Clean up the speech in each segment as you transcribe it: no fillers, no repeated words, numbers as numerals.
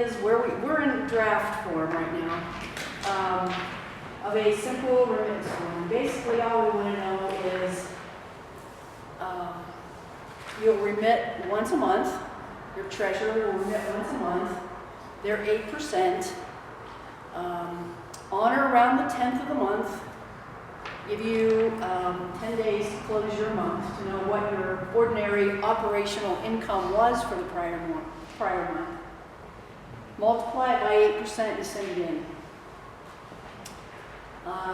is where we're in draft form right now of a simple remittance form. Basically, all we want to know is you'll remit once a month. Your treasurer will remit once a month. They're 8%. On or around the 10th of the month, give you 10 days to close your month to know what your ordinary operational income was for the prior month. Multiply it by 8% and send it in.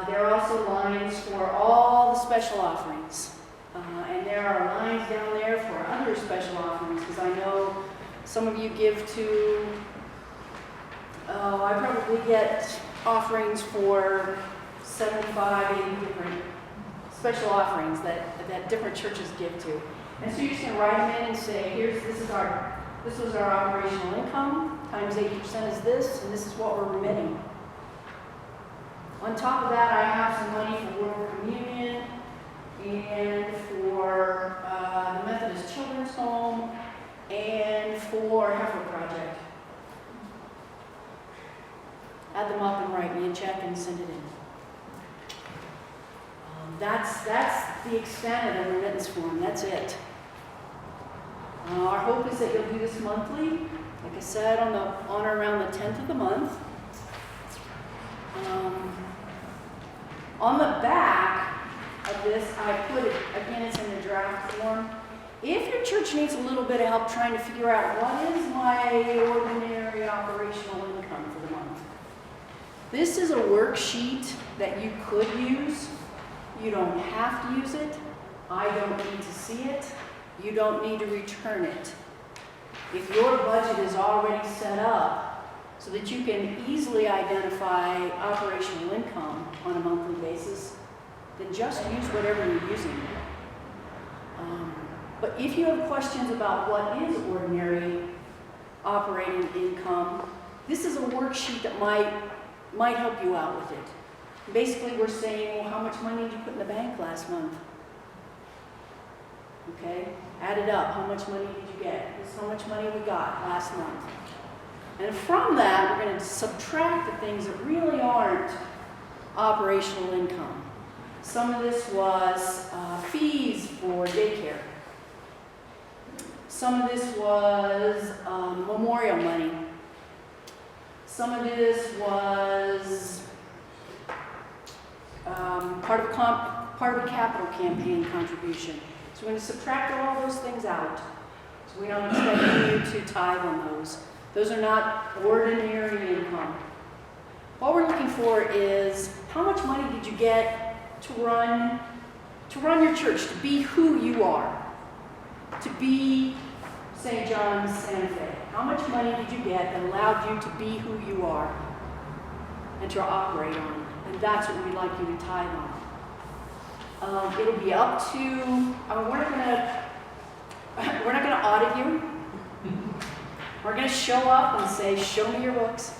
There are also lines for all the special offerings. And there are lines down there for other special offerings, because I know some of you give to, I probably get offerings for 75, 80 different special offerings that different churches give to. And so you're just going to write them in and say, this was our operational income, times 80% is this, and this is what we're remitting. On top of that, I have some money for World Communion and for the Methodist Children's Home and for Heifer Project. Add them up and write me a check and send it in. That's the extent of the remittance form. That's it. Our hope is that you'll do this monthly. Like I said, on or around the 10th of the month. On the back of this, I put it, again, it's in the draft form. If your church needs a little bit of help trying to figure out what is my ordinary operational income for the month, this is a worksheet that you could use. You don't have to use it. I don't need to see it. You don't need to return it. If your budget is already set up so that you can easily identify operational income on a monthly basis, then just use whatever you're using. But if you have questions about what is ordinary operating income, this is a worksheet that might help you out with it. Basically, we're saying, well, how much money did you put in the bank last month? Okay, add it up. How much money did you get? This is how much money we got last month. And from that, we're going to subtract the things that really aren't operational income. Some of this was fees for daycare. Some of this was memorial money. Some of this was part of a capital campaign contribution. So we're going to subtract all those things out. So we don't expect you to tithe on those. Those are not ordinary income. What we're looking for is how much money did you get to run your church, to be who you are, to be St. John's Santa Fe. How much money did you get that allowed you to be who you are and to operate on? And that's what we'd like you to tithe on. It'll be up to, we're not going to audit you. We're going to show up and say, show me your books.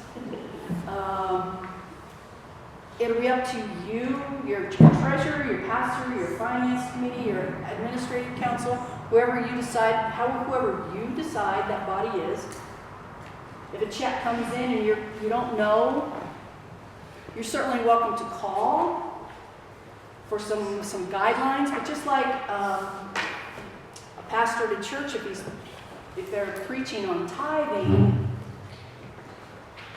It'll be up to you, your treasurer, your pastor, your finance committee, your administrative council, whoever you decide that body is. If a check comes in and you don't know, you're certainly welcome to call for some guidelines, but just like a pastor at a church, if they're preaching on tithing,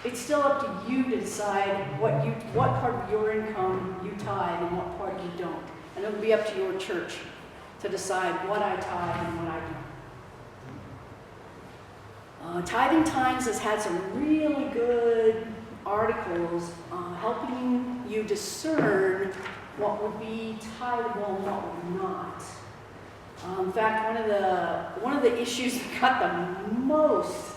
it's still up to you to decide what part of your income you tithe and what part you don't. And it'll be up to your church to decide what I tithe and what I don't. Tithing Times has had some really good articles helping you discern what would be tithable and what would not. In fact, one of the issues that got the most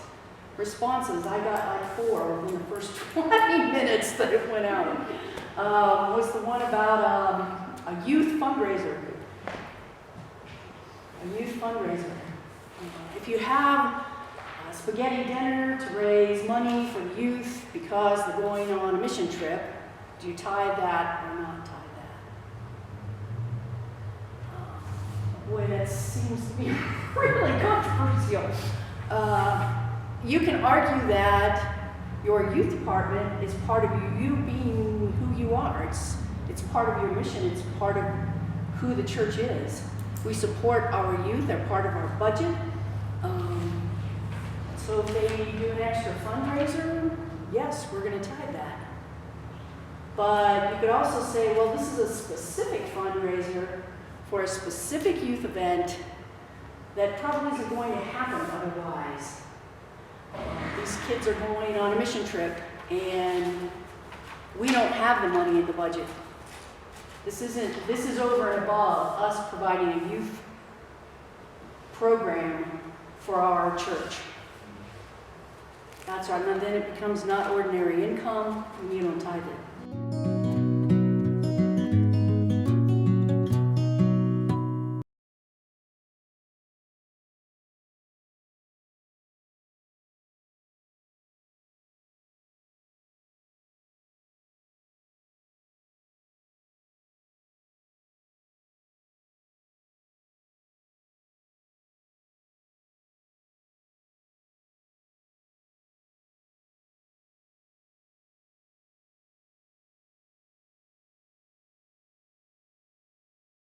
responses, I got like 4 within the first 20 minutes that it went out, was the one about a youth fundraiser. If you have a spaghetti dinner to raise money for the youth because they're going on a mission trip, do you tithe that or not tithe that? Boy, that seems to be really controversial. You can argue that your youth department is part of you being who you are. It's part of your mission. It's part of who the church is. We support our youth. They're part of our budget. So if they do an extra fundraiser, yes, we're going to tie that. But you could also say, well, this is a specific fundraiser for a specific youth event that probably isn't going to happen otherwise. These kids are going on a mission trip, and we don't have the money in the budget. This is over and above us providing a youth program for our church. That's right, and then it becomes not ordinary income, and you don't tithe it.